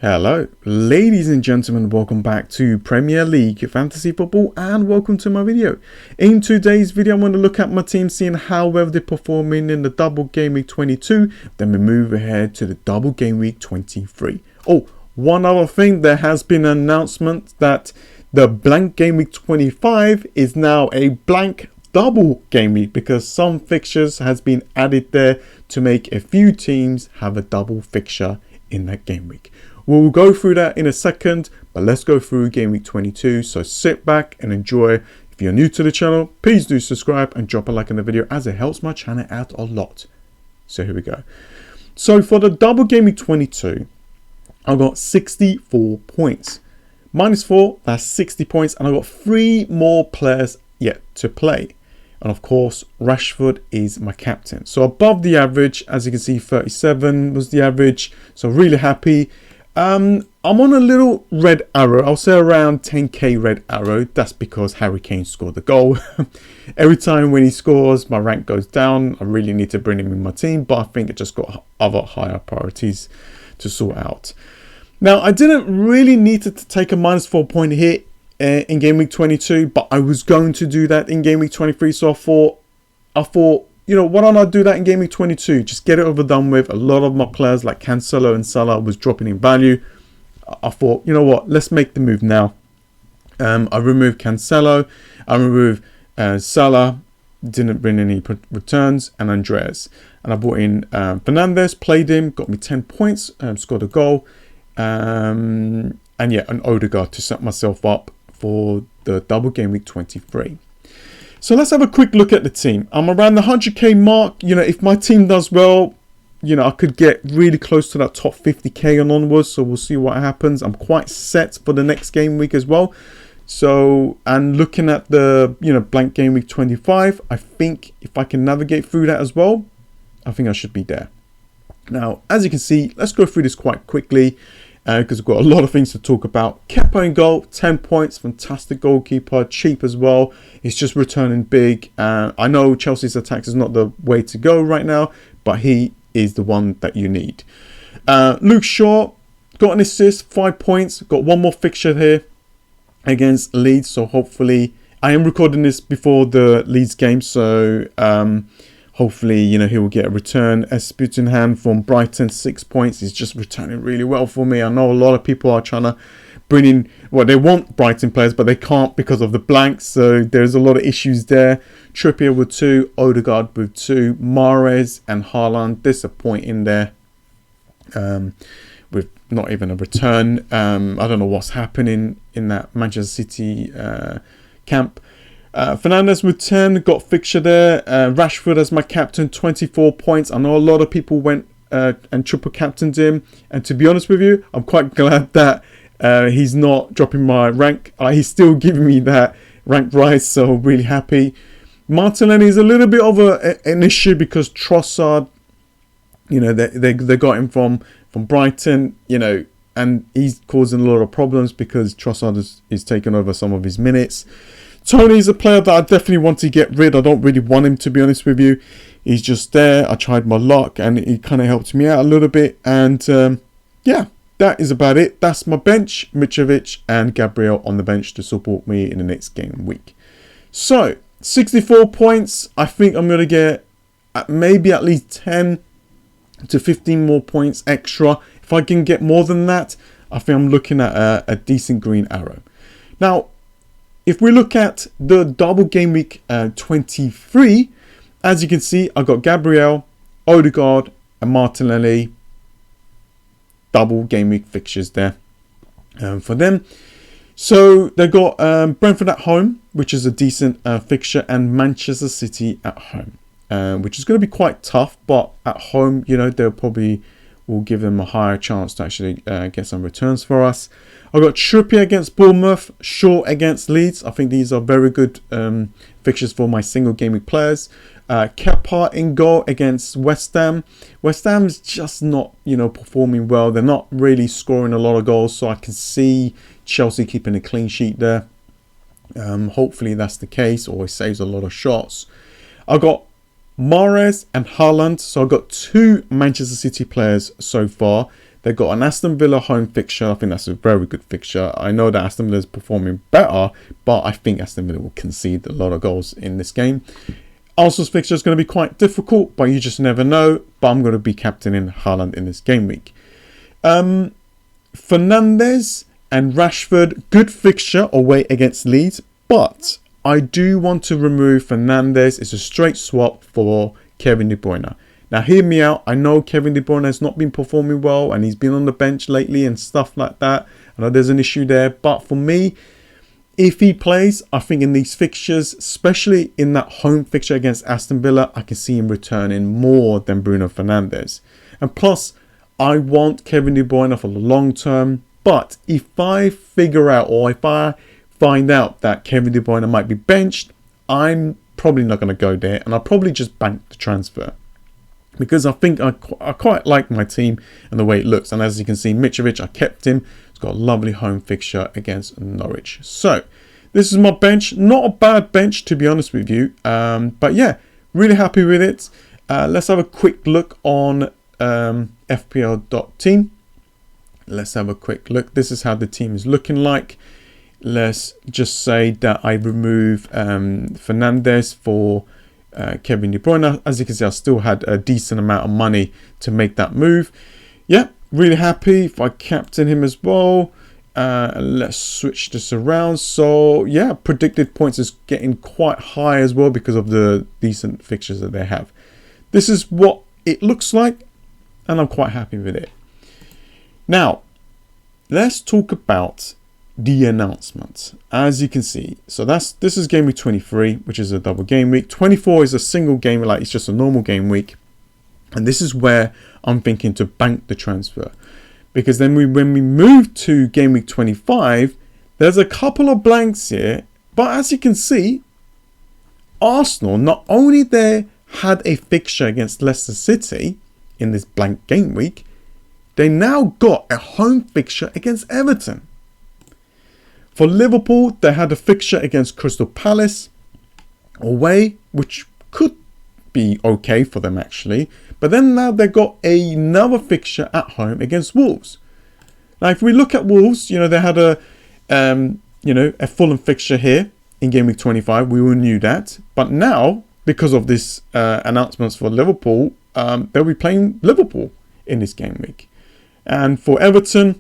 Hello, ladies and gentlemen, welcome back to Premier League Fantasy Football and welcome to my video. In today's video, I'm going to look at my team, seeing how well they're performing in the double game week 22. Then we move ahead to the double game week 23. Oh, one other thing, there has been an announcement that the blank game week 25 is now a blank double game week because some fixtures has been added there to make a few teams have a double fixture in that game week. We'll go through that in a second, but let's go through game week 22. So sit back and enjoy. If you're new to the channel, please do subscribe and drop a like on the video as it helps my channel out a lot. So here we go. So for the double game week 22, I got 64 points. -4, that's 60 points. And I got 3 more players yet to play. And of course, Rashford is my captain. So above the average, as you can see, 37 was the average. So really happy. I'm on a little red arrow. I'll say around 10k red arrow. That's because Harry Kane scored the goal. Every time when he scores, my rank goes down. I really need to bring him in my team, but I think it just got other higher priorities to sort out. Now, I didn't really need to take a -4 point hit in game week 22, but I was going to do that in game week 23. So I thought, you know, why don't I do that in game week 22? Just get it over done with. A lot of my players like Cancelo and Salah was dropping in value. I thought, you know what, let's make the move now. I removed Cancelo. I removed Salah. Didn't bring any returns. And Andreas. And I brought in Fernandes, played him, got me 10 points, scored a goal. And yeah, an Odegaard to set myself up for the double game week 23. So let's have a quick look at the team. I'm around the 100k mark. You know, if my team does well, you know, I could get really close to that top 50k and onwards. So we'll see what happens. I'm quite set for the next game week as well. So, and looking at the, you know, blank game week 25, I think if I can navigate through that as well, I think I should be there. Now, as you can see, let's go through this quite quickly. Because we've got a lot of things to talk about. Kepa in goal, 10 points, fantastic goalkeeper, cheap as well. He's just returning big. I know Chelsea's attacks is not the way to go right now, but he is the one that you need. Luke Shaw got an assist, 5 points. Got one more fixture here against Leeds, so hopefully I am recording this before the Leeds game, so hopefully, you know, he will get a return. Esputinham from Brighton, 6 points. He's just returning really well for me. I know a lot of people are trying to bring in, well, they want Brighton players, but they can't because of the blanks. So there's a lot of issues there. Trippier with 2, Odegaard with 2, Mahrez and Haaland disappointing there with not even a return. I don't know what's happening in that Manchester City camp. Fernandes with 10, got fixture there. Rashford as my captain, 24 points. I know a lot of people went and triple captained him. And to be honest with you, I'm quite glad that he's not dropping my rank. He's still giving me that rank rise, so really happy. Martinelli is a little bit of an issue because Trossard, you know, they got him from Brighton, you know, and he's causing a lot of problems because Trossard is taking over some of his minutes. Tony's a player that I definitely want to get rid. I don't really want him, to be honest with you. He's just there. I tried my luck and he kind of helped me out a little bit. And yeah, that is about it. That's my bench. Mitrovic and Gabriel on the bench to support me in the next game week. So 64 points. I think I'm going to get maybe at least 10 to 15 more points extra. If I can get more than that, I think I'm looking at a decent green arrow. Now, if we look at the double game week 23, as you can see, I got Gabriel, Odegaard and Martinelli. Double game week fixtures there for them. So they got Brentford at home, which is a decent fixture, and Manchester City at home, which is going to be quite tough. But at home, you know, they'll probably will give them a higher chance to actually get some returns for us. I've got Trippier against Bournemouth, Shaw against Leeds. I think these are very good fixtures for my single game week players. Kepa in goal against West Ham. West Ham's just not, you know, performing well. They're not really scoring a lot of goals, so I can see Chelsea keeping a clean sheet there. Hopefully that's the case, or it saves a lot of shots. I've got Mahrez and Haaland. So I've got 2 Manchester City players so far They've got an Aston Villa home fixture. I think that's a very good fixture. I know that Aston Villa is performing better, but I think Aston Villa will concede a lot of goals in this game. Arsenal's fixture is going to be quite difficult, but you just never know. But I'm going to be captaining Haaland in this game week. Fernandes and Rashford, good fixture away against Leeds, but I do want to remove Fernandes. It's a straight swap for Kevin De Bruyne. Now hear me out. I know Kevin De Bruyne has not been performing well and he's been on the bench lately and stuff like that. I know there's an issue there, but for me, if he plays, I think in these fixtures, especially in that home fixture against Aston Villa, I can see him returning more than Bruno Fernandes. And plus, I want Kevin De Bruyne for the long term. But if I figure out, or if I find out that Kevin De Bruyne might be benched, I'm probably not going to go there. And I'll probably just bank the transfer. Because I think I quite like my team and the way it looks. And as you can see, Mitrovic, I kept him. He's got a lovely home fixture against Norwich. So, this is my bench. Not a bad bench, to be honest with you. But yeah, really happy with it. Let's have a quick look on FPL.team. Let's have a quick look. This is how the team is looking like. Let's just say that I remove Fernandes for Kevin De Bruyne. As you can see, I still had a decent amount of money to make that move. Yeah, really happy. If I captain him as well, let's switch this around. So yeah, predicted points is getting quite high as well because of the decent fixtures that they have. This is what it looks like, and I'm quite happy with it. Now, let's talk about the announcement. As you can see, so this is game week 23, which is a double game week. 24 is a single game, like it's just a normal game week. And this is where I'm thinking to bank the transfer. Because then when we move to game week 25, there's a couple of blanks here. But as you can see, Arsenal, not only they had a fixture against Leicester City in this blank game week, they now got a home fixture against Everton. For Liverpool, they had a fixture against Crystal Palace away, which could be okay for them actually. But then now they've got another fixture at home against Wolves. Now, if we look at Wolves, you know, they had a Fulham fixture here in game week 25. We all knew that. But now, because of this announcements for Liverpool, they'll be playing Liverpool in this game week. And for Everton,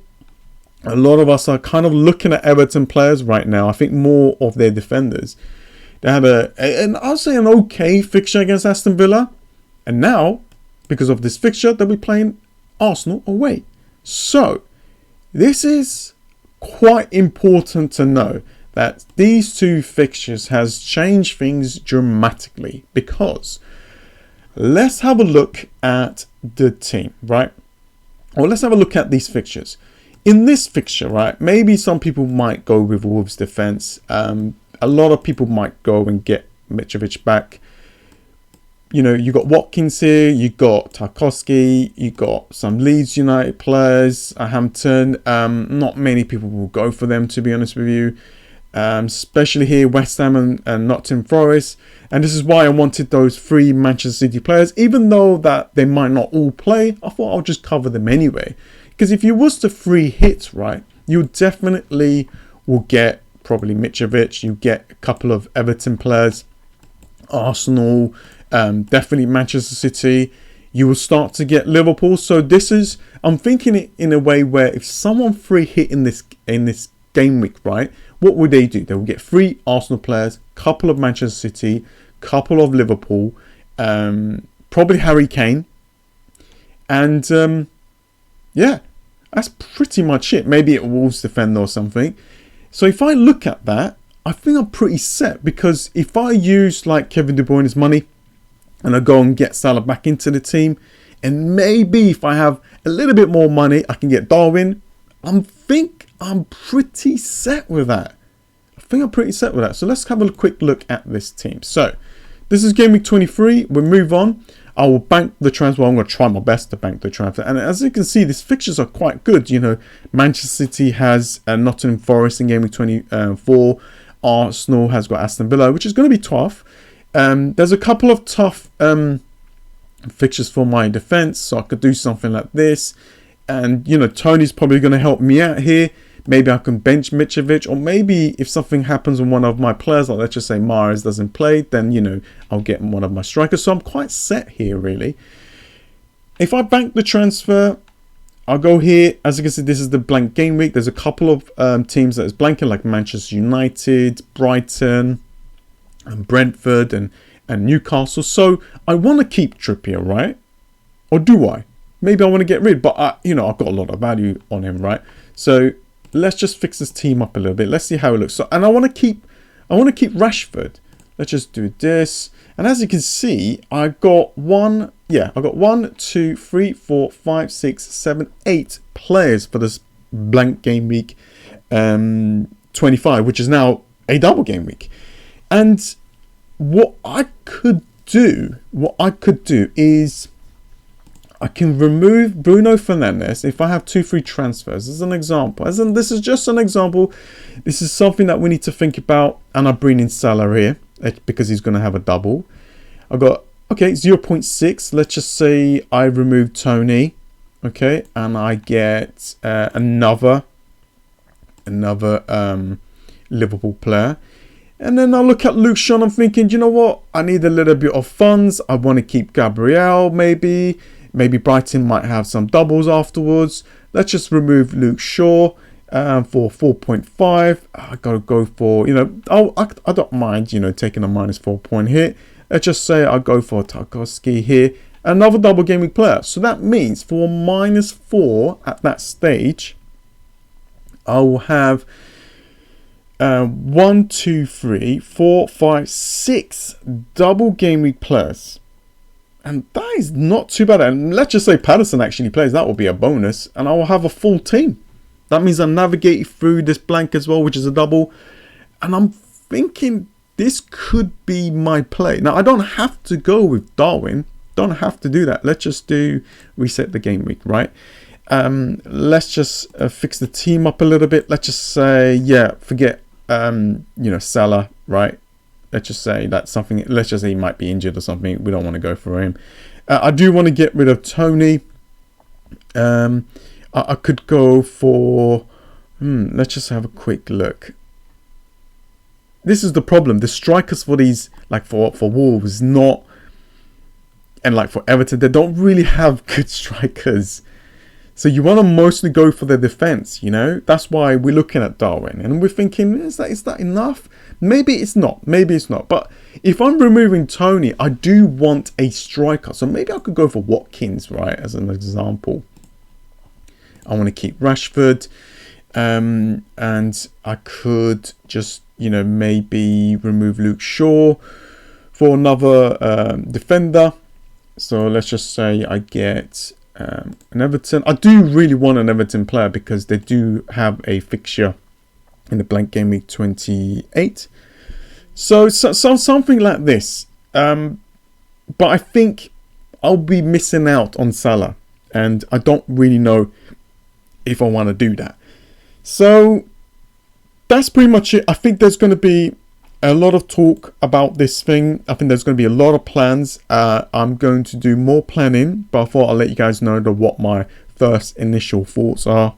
a lot of us are kind of looking at Everton players right now. I think more of their defenders. They had I'll say an okay fixture against Aston Villa. And now, because of this fixture, they'll be playing Arsenal away. So, this is quite important to know that these two fixtures has changed things dramatically. Because let's have a look at the team, right? Or let's have a look at these fixtures. In this fixture, right, maybe some people might go with Wolves defense. A lot of people might go and get Mitrovic back. You know, you got Watkins here, you got Tarkowski, you got some Leeds United players, Hampton. Not many people will go for them, to be honest with you. Especially here, West Ham and Nottingham Forest. And this is why I wanted those 3 Manchester City players. Even though that they might not all play, I thought I'll just cover them anyway. Because if you was to free hit, right, you definitely will get probably Mitrovic. You get a couple of Everton players, Arsenal, definitely Manchester City. You will start to get Liverpool. So this is, I'm thinking it in a way where if someone free hit in this game week, right, what would they do? They will get 3 Arsenal players, couple of Manchester City, couple of Liverpool, probably Harry Kane, and yeah, that's pretty much it. Maybe a Wolves defender or something. So if I look at that, I think I'm pretty set. Because if I use like Kevin De Bruyne's money and I go and get Salah back into the team, and maybe if I have a little bit more money, I can get Darwin. I think I'm pretty set with that. So let's have a quick look at this team. So this is game week 23. We'll move on. I will bank the transfer. I'm going to try my best to bank the transfer. And as you can see, these fixtures are quite good. You know, Manchester City has Nottingham Forest in game week 24. Arsenal has got Aston Villa, which is going to be tough. There's a couple of tough fixtures for my defense. So I could do something like this. And, you know, Tony's probably going to help me out here. Maybe I can bench Mitrovic, or maybe if something happens with one of my players, like let's just say Mahrez doesn't play, then, you know, I'll get one of my strikers. So I'm quite set here, really. If I bank the transfer, I'll go here. As you can see, this is the blank game week. There's a couple of teams that is blanking, like Manchester United, Brighton, and Brentford, and Newcastle. So I want to keep Trippier, right? Or do I? Maybe I want to get rid, but you know, I've got a lot of value on him, right? So let's just fix this team up a little bit. Let's see how it looks. So, and I want to keep Rashford. Let's just do this. And as you can see, I got 1, 2, 3, 4, 5, 6, 7, 8 players for this blank game week 25, which is now a double game week. And what I could do is I can remove Bruno Fernandes if I have 2 free transfers, as an example. This is just an example. This is something that we need to think about. And I bring in Salah here because he's going to have a double. I've got, okay, 0.6. Let's just say I remove Tony. Okay, and I get another Liverpool player. And then I look at Luke Shaw. I'm thinking, you know what? I need a little bit of funds. I want to keep Gabriel, maybe. Maybe Brighton might have some doubles afterwards. Let's just remove Luke Shaw for 4.5. I gotta go for, you know, I don't mind, you know, taking a -4 point hit. Let's just say I go for Tarkowski here, another double game week player. So that means for -4 at that stage, I will have 1, 2, 3, 4, 5, 6 double game week players. And that is not too bad. And let's just say Patterson actually plays. That will be a bonus. And I will have a full team. That means I navigate through this blank as well, which is a double. And I'm thinking this could be my play. Now, I don't have to go with Darwin. Don't have to do that. Let's just do reset the game week, right? Let's just fix the team up a little bit. Let's just say, yeah, forget, you know, Salah, right? Let's just say that's something. Let's just say he might be injured or something. We don't want to go for him. I do want to get rid of Tony. I could go for. Let's just have a quick look. This is the problem. The strikers for these, like for Wolves, not, and like for Everton, they don't really have good strikers. So you want to mostly go for the defense, you know. That's why we're looking at Darwin, and we're thinking, is that enough? Maybe it's not. Maybe it's not. But if I'm removing Tony, I do want a striker. So maybe I could go for Watkins, right, as an example. I want to keep Rashford, and I could just, you know, maybe remove Luke Shaw for another defender. So let's just say I get an Everton. I do really want an Everton player because they do have a fixture in the blank game week 28. So something like this. But I think I'll be missing out on Salah, and I don't really know if I want to do that. So that's pretty much it. I think there's going to be a lot of talk about this thing. I think there's going to be a lot of plans. I'm going to do more planning, but I thought I'll let you guys know what my first initial thoughts are.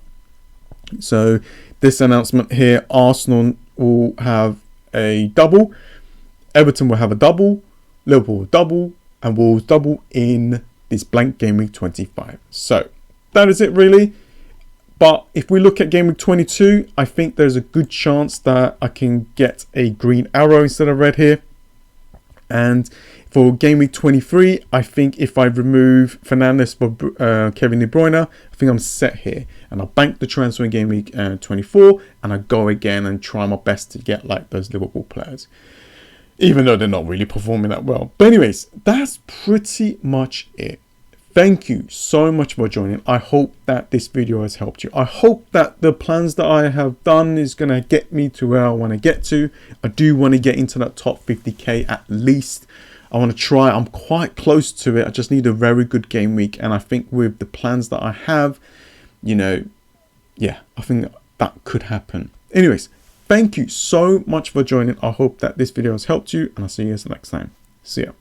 So this announcement here, Arsenal will have a double, Everton will have a double, Liverpool will double, and Wolves double in this blank game week 25. So that is it really. But if we look at game week 22, I think there's a good chance that I can get a green arrow instead of red here. And for game week 23, I think if I remove Fernandes for Kevin De Bruyne, I think I'm set here. And I'll bank the transfer in game week 24, and I go again and try my best to get like those Liverpool players, even though they're not really performing that well. But anyways, that's pretty much it. Thank you so much for joining. I hope that this video has helped you. I hope that the plans that I have done is going to get me to where I want to get to. I do want to get into that top 50k at least. I want to try. I'm quite close to it. I just need a very good game week. And I think with the plans that I have, you know, yeah, I think that could happen. Anyways, thank you so much for joining. I hope that this video has helped you, and I'll see you guys next time. See ya.